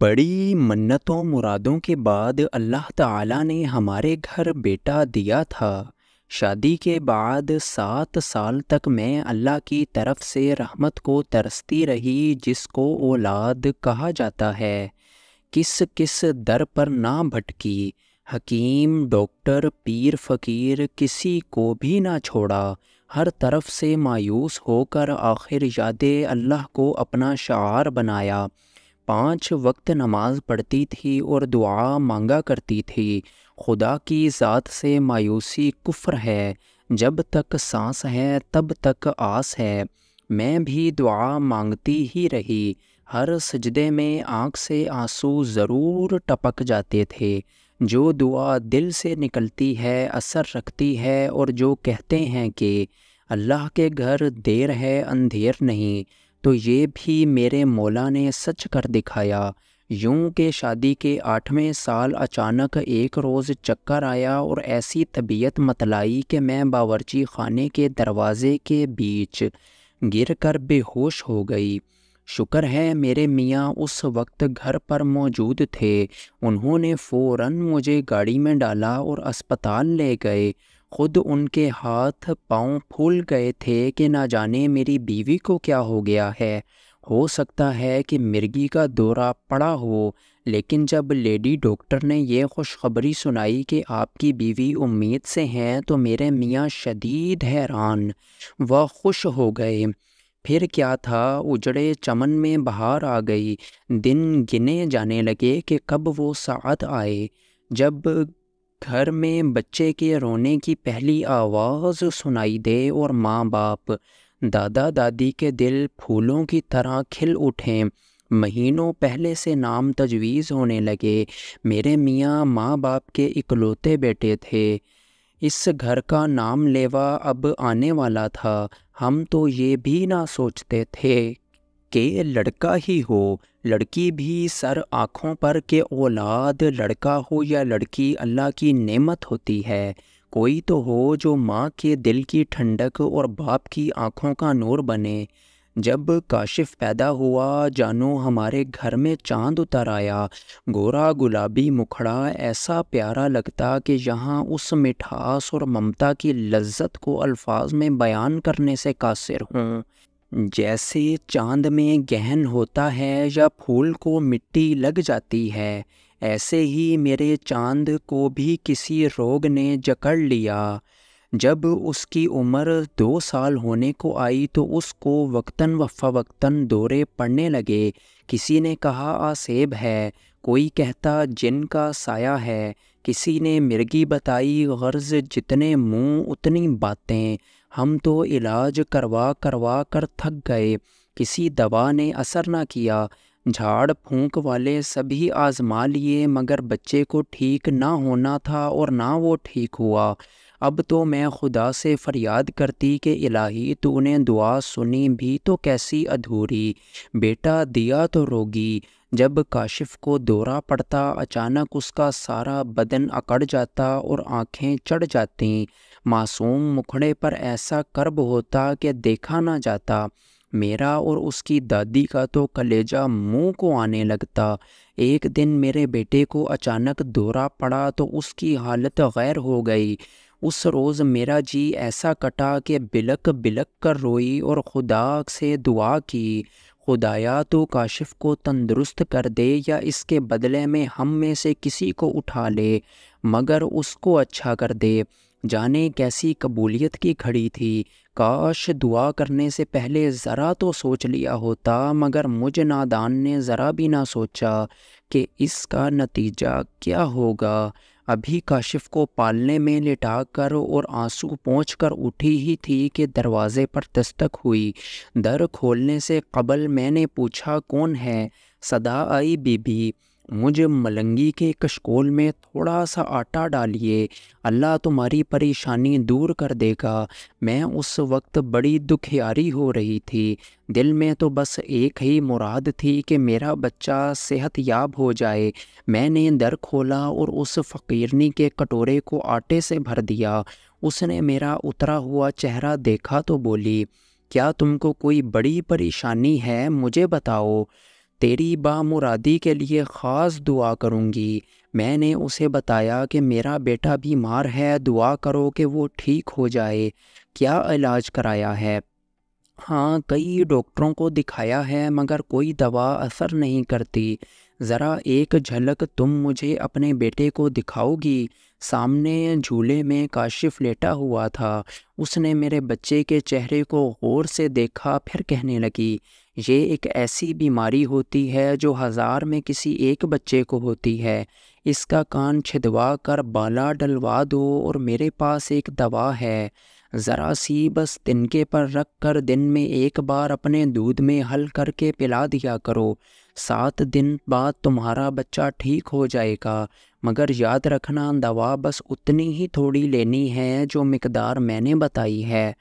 بڑی منتوں مرادوں کے بعد اللہ تعالیٰ نے ہمارے گھر بیٹا دیا تھا۔ شادی کے بعد 7 سال تک میں اللہ کی طرف سے رحمت کو ترستی رہی، جس کو اولاد کہا جاتا ہے۔ کس کس در پر نہ بھٹکی، حکیم، ڈاکٹر، پیر، فقیر، کسی کو بھی نہ چھوڑا۔ ہر طرف سے مایوس ہو کر آخر یاد اللہ کو اپنا شعار بنایا۔ 5 وقت نماز پڑھتی تھی اور دعا مانگا کرتی تھی۔ خدا کی ذات سے مایوسی کفر ہے، جب تک سانس ہے تب تک آس ہے۔ میں بھی دعا مانگتی ہی رہی۔ ہر سجدے میں آنکھ سے آنسو ضرور ٹپک جاتے تھے۔ جو دعا دل سے نکلتی ہے اثر رکھتی ہے، اور جو کہتے ہیں کہ اللہ کے گھر دیر ہے اندھیر نہیں، تو یہ بھی میرے مولا نے سچ کر دکھایا۔ یوں کہ شادی کے 8ویں سال اچانک ایک روز چکر آیا اور ایسی طبیعت متلائی کہ میں باورچی خانے کے دروازے کے بیچ گر کر بے ہوش ہو گئی۔ شکر ہے میرے میاں اس وقت گھر پر موجود تھے۔ انہوں نے فوراً مجھے گاڑی میں ڈالا اور اسپتال لے گئے۔ خود ان کے ہاتھ پاؤں پھول گئے تھے کہ نہ جانے میری بیوی کو کیا ہو گیا ہے۔ ہو سکتا ہے کہ مرگی کا دورہ پڑا ہو، لیکن جب لیڈی ڈاکٹر نے یہ خوشخبری سنائی کہ آپ کی بیوی امید سے ہیں، تو میرے میاں شدید حیران و خوش ہو گئے۔ پھر کیا تھا، اجڑے چمن میں بہار آ گئی۔ دن گنے جانے لگے کہ کب وہ ساعت آئے جب گھر میں بچے کے رونے کی پہلی آواز سنائی دے اور ماں باپ، دادا دادی کے دل پھولوں کی طرح کھل اٹھیں۔ مہینوں پہلے سے نام تجویز ہونے لگے۔ میرے میاں ماں باپ کے اکلوتے بیٹے تھے۔ اس گھر کا نام لیوا اب آنے والا تھا۔ ہم تو یہ بھی نہ سوچتے تھے کہ لڑکا ہی ہو، لڑکی بھی سر آنکھوں پر کہ اولاد لڑکا ہو یا لڑکی اللہ کی نعمت ہوتی ہے۔ کوئی تو ہو جو ماں کے دل کی ٹھنڈک اور باپ کی آنکھوں کا نور بنے۔ جب کاشف پیدا ہوا، جانو ہمارے گھر میں چاند اتر آیا۔ گورا گلابی مکھڑا ایسا پیارا لگتا کہ یہاں اس مٹھاس اور ممتا کی لذت کو الفاظ میں بیان کرنے سے قاصر ہوں۔ جیسے چاند میں گہن ہوتا ہے یا پھول کو مٹی لگ جاتی ہے، ایسے ہی میرے چاند کو بھی کسی روگ نے جکڑ لیا۔ جب اس کی عمر 2 سال ہونے کو آئی تو اس کو وقتاً فوقتاً دورے پڑنے لگے۔ کسی نے کہا آسیب ہے، کوئی کہتا جن کا سایہ ہے، کسی نے مرگی بتائی، غرض جتنے منہ اتنی باتیں۔ ہم تو علاج کروا کر تھک گئے، کسی دوا نے اثر نہ کیا۔ جھاڑ پھونک والے سبھی آزما لیے، مگر بچے کو ٹھیک نہ ہونا تھا اور نہ وہ ٹھیک ہوا۔ اب تو میں خدا سے فریاد کرتی کہ الہی تو نے دعا سنی بھی تو کیسی ادھوری، بیٹا دیا تو روگی۔ جب کاشف کو دورہ پڑتا، اچانک اس کا سارا بدن اکڑ جاتا اور آنکھیں چڑھ جاتیں۔ معصوم مکھڑے پر ایسا کرب ہوتا کہ دیکھا نہ جاتا۔ میرا اور اس کی دادی کا تو کلیجہ منہ کو آنے لگتا۔ ایک دن میرے بیٹے کو اچانک دورہ پڑا تو اس کی حالت غیر ہو گئی۔ اس روز میرا جی ایسا کٹا کہ بلک بلک کر روئی اور خدا سے دعا کی، خدایا تو کاشف کو تندرست کر دے یا اس کے بدلے میں ہم میں سے کسی کو اٹھا لے، مگر اس کو اچھا کر دے۔ جانے کیسی قبولیت کی گھڑی تھی۔ کاش دعا کرنے سے پہلے ذرا تو سوچ لیا ہوتا، مگر مجھ نادان نے ذرا بھی نہ سوچا کہ اس کا نتیجہ کیا ہوگا۔ ابھی کاشف کو پالنے میں لٹا کر اور آنسو پونچھ کر اٹھی ہی تھی کہ دروازے پر دستک ہوئی۔ در کھولنے سے قبل میں نے پوچھا کون ہے؟ صدا آئی بی بی، مجھ ملنگی کے کشکول میں تھوڑا سا آٹا ڈالیے، اللہ تمہاری پریشانی دور کر دے گا۔ میں اس وقت بڑی دکھیاری ہو رہی تھی۔ دل میں تو بس ایک ہی مراد تھی کہ میرا بچہ صحت یاب ہو جائے۔ میں نے در کھولا اور اس فقیرنی کے کٹورے کو آٹے سے بھر دیا۔ اس نے میرا اترا ہوا چہرہ دیکھا تو بولی، کیا تم کو کوئی بڑی پریشانی ہے؟ مجھے بتاؤ۔ تیری بامرادی کے لیے خاص دعا کروں گی۔ میں نے اسے بتایا کہ میرا بیٹا بیمار ہے، دعا کرو کہ وہ ٹھیک ہو جائے۔ کیا علاج کرایا ہے؟ ہاں، کئی ڈاکٹروں کو دکھایا ہے مگر کوئی دوا اثر نہیں کرتی۔ ذرا ایک جھلک تم مجھے اپنے بیٹے کو دکھاؤ گی؟ سامنے جھولے میں کاشف لیٹا ہوا تھا۔ اس نے میرے بچے کے چہرے کو غور سے دیکھا، پھر کہنے لگی، یہ ایک ایسی بیماری ہوتی ہے جو 1000 میں کسی ایک بچے کو ہوتی ہے۔ اس کا کان چھدوا کر بالا ڈلوا دو اور میرے پاس ایک دوا ہے، ذرا سی بس تنکے پر رکھ کر دن میں ایک بار اپنے دودھ میں حل کر کے پلا دیا کرو۔ 7 دن بعد تمہارا بچہ ٹھیک ہو جائے گا، مگر یاد رکھنا دوا بس اتنی ہی تھوڑی لینی ہے جو مقدار میں نے بتائی ہے،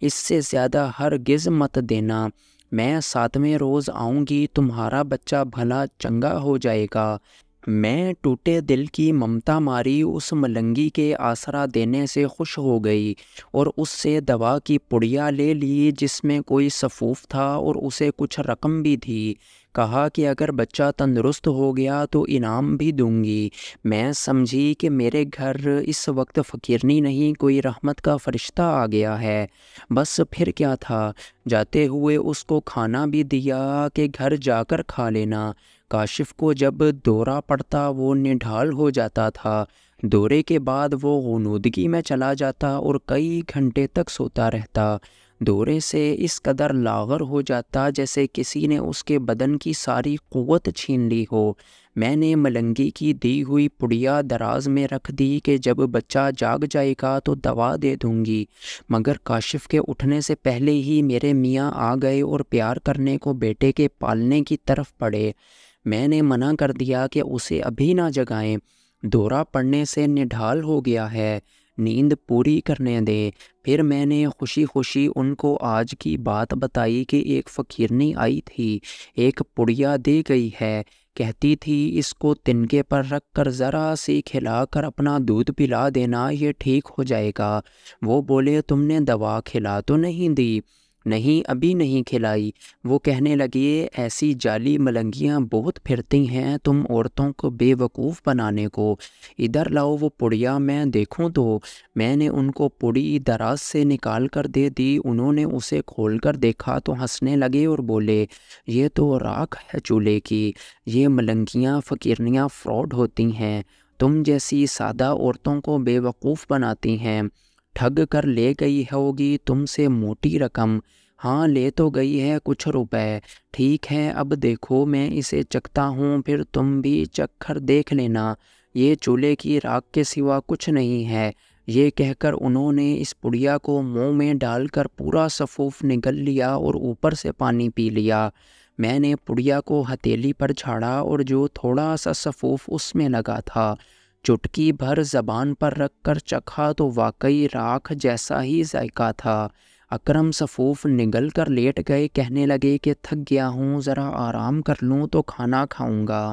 اس سے زیادہ ہرگز مت دینا۔ میں 7ویں روز آؤں گی، تمہارا بچہ بھلا چنگا ہو جائے گا۔ میں ٹوٹے دل کی ممتا ماری اس ملنگی کے آسرا دینے سے خوش ہو گئی اور اس سے دوا کی پڑیا لے لی جس میں کوئی سفوف تھا اور اسے کچھ رقم بھی تھی۔ کہا کہ اگر بچہ تندرست ہو گیا تو انعام بھی دوں گی۔ میں سمجھی کہ میرے گھر اس وقت فقیرنی نہیں، کوئی رحمت کا فرشتہ آ گیا ہے۔ بس پھر کیا تھا، جاتے ہوئے اس کو کھانا بھی دیا کہ گھر جا کر کھا لینا۔ کاشف کو جب دورہ پڑتا وہ نڈھال ہو جاتا تھا، دورے کے بعد وہ غنودگی میں چلا جاتا اور کئی گھنٹے تک سوتا رہتا۔ دورے سے اس قدر لاغر ہو جاتا جیسے کسی نے اس کے بدن کی ساری قوت چھین لی ہو۔ میں نے ملنگی کی دی ہوئی پڑیا دراز میں رکھ دی کہ جب بچہ جاگ جائے گا تو دوا دے دوں گی، مگر کاشف کے اٹھنے سے پہلے ہی میرے میاں آ گئے اور پیار کرنے کو بیٹے کے پالنے کی طرف پڑے۔ میں نے منع کر دیا کہ اسے ابھی نہ جگائیں، دورہ پڑنے سے نڈھال ہو گیا ہے، نیند پوری کرنے دے۔ پھر میں نے خوشی خوشی ان کو آج کی بات بتائی کہ ایک فقیرنی آئی تھی، ایک پڑیا دے گئی ہے، کہتی تھی اس کو تنکے پر رکھ کر ذرا سی کھلا کر اپنا دودھ پلا دینا، یہ ٹھیک ہو جائے گا۔ وہ بولے، تم نے دوا کھلا تو نہیں دی؟ نہیں، ابھی نہیں کھلائی۔ وہ کہنے لگی، ایسی جعلی ملنگیاں بہت پھرتی ہیں تم عورتوں کو بے وقوف بنانے کو، ادھر لاؤ وہ پڑیا میں دیکھوں تو۔ میں نے ان کو پڑی دراز سے نکال کر دے دی، انہوں نے اسے کھول کر دیکھا تو ہنسنے لگے اور بولے، یہ تو راکھ ہے چولہے کی، یہ ملنگیاں فقیرنیاں فراڈ ہوتی ہیں، تم جیسی سادہ عورتوں کو بے وقوف بناتی ہیں، ٹھگ کر لے گئی ہوگی تم سے موٹی رقم۔ ہاں، لے تو گئی ہے کچھ روپے، ٹھیک ہے، اب دیکھو میں اسے چکھتا ہوں، پھر تم بھی چکھ کر دیکھ لینا، یہ چولہے کی راکھ کے سوا کچھ نہیں ہے۔ یہ کہہ کر انہوں نے اس پڑیا کو منہ میں ڈال کر پورا سفوف نگل لیا اور اوپر سے پانی پی لیا۔ میں نے پڑیا کو ہتھیلی پر جھاڑا اور جو تھوڑا سا سفوف اس میں لگا تھا چٹکی بھر زبان پر رکھ کر چکھا تو واقعی راکھ جیسا ہی ذائقہ تھا۔ اکرم سفوف نگل کر لیٹ گئے، کہنے لگے کہ تھک گیا ہوں، ذرا آرام کر لوں تو کھانا کھاؤں گا۔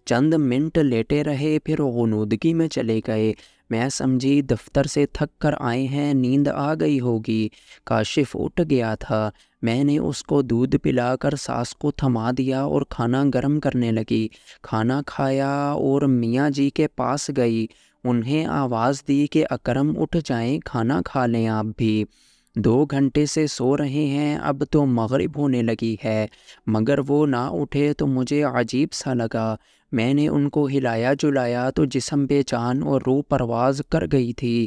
چند منٹ لیٹے رہے، پھر غنودگی میں چلے گئے۔ میں سمجھی دفتر سے تھک کر آئے ہیں، نیند آ گئی ہوگی۔ کاشف اٹھ گیا تھا، میں نے اس کو دودھ پلا کر ساس کو تھما دیا اور کھانا گرم کرنے لگی۔ کھانا کھایا اور میاں جی کے پاس گئی، انہیں آواز دی کہ اکرم اٹھ جائیں، کھانا کھا لیں آپ بھی، 2 گھنٹے سے سو رہے ہیں، اب تو مغرب ہونے لگی ہے، مگر وہ نہ اٹھے تو مجھے عجیب سا لگا۔ میں نے ان کو ہلایا جلایا تو جسم بے جان اور روح پرواز کر گئی تھی۔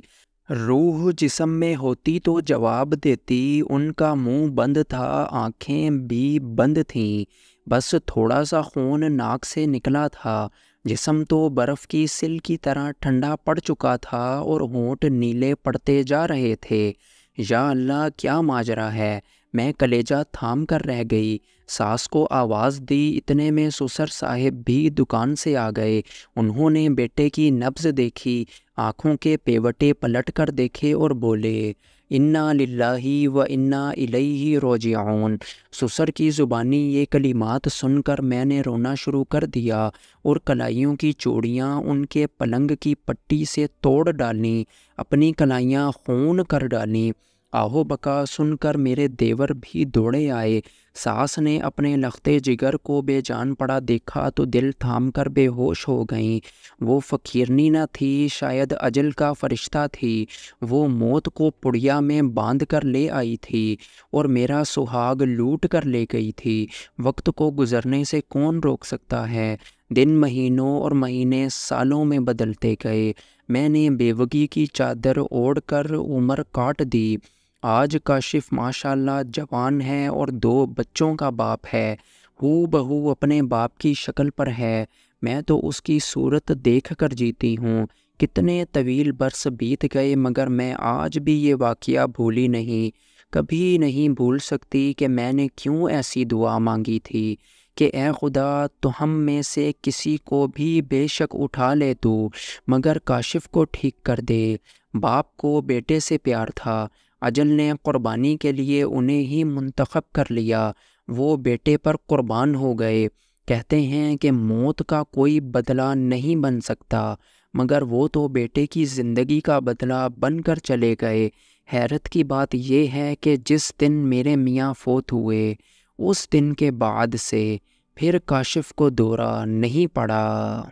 روح جسم میں ہوتی تو جواب دیتی، ان کا منہ بند تھا، آنکھیں بھی بند تھیں، بس تھوڑا سا خون ناک سے نکلا تھا۔ جسم تو برف کی سل کی طرح ٹھنڈا پڑ چکا تھا اور ہونٹ نیلے پڑتے جا رہے تھے۔ یا اللہ، کیا ماجرا ہے! میں کلیجہ تھام کر رہ گئی۔ ساس کو آواز دی، اتنے میں سسر صاحب بھی دکان سے آ گئے۔ انہوں نے بیٹے کی نبض دیکھی، آنکھوں کے پیوٹے پلٹ کر دیکھے اور بولے، انا للہ و انا الیہ راجعون۔ سسر کی زبانی یہ کلمات سن کر میں نے رونا شروع کر دیا اور کلائیوں کی چوڑیاں ان کے پلنگ کی پٹی سے توڑ ڈالیں، اپنی کلائیاں خون کر ڈالیں۔ آہو بکا سن کر میرے دیور بھی دوڑے آئے۔ ساس نے اپنے لختے جگر کو بے جان پڑا دیکھا تو دل تھام کر بے ہوش ہو گئیں۔ وہ فقیرنی نہ تھی، شاید اجل کا فرشتہ تھی۔ وہ موت کو پڑیا میں باندھ کر لے آئی تھی اور میرا سہاگ لوٹ کر لے گئی تھی۔ وقت کو گزرنے سے کون روک سکتا ہے؟ دن مہینوں اور مہینے سالوں میں بدلتے گئے۔ میں نے بیوگی کی چادر اوڑھ کر عمر کاٹ دی۔ آج کاشف ماشاءاللہ جوان ہے اور 2 بچوں کا باپ ہے، ہو بہو اپنے باپ کی شکل پر ہے۔ میں تو اس کی صورت دیکھ کر جیتی ہوں۔ کتنے طویل برس بیت گئے مگر میں آج بھی یہ واقعہ بھولی نہیں۔ کبھی نہیں بھول سکتی کہ میں نے کیوں ایسی دعا مانگی تھی کہ اے خدا تو ہم میں سے کسی کو بھی بے شک اٹھا لے تو، مگر کاشف کو ٹھیک کر دے۔ باپ کو بیٹے سے پیار تھا، اجل نے قربانی کے لیے انہیں ہی منتخب کر لیا۔ وہ بیٹے پر قربان ہو گئے۔ کہتے ہیں کہ موت کا کوئی بدلہ نہیں بن سکتا، مگر وہ تو بیٹے کی زندگی کا بدلہ بن کر چلے گئے۔ حیرت کی بات یہ ہے کہ جس دن میرے میاں فوت ہوئے اس دن کے بعد سے پھر کاشف کو دورہ نہیں پڑا۔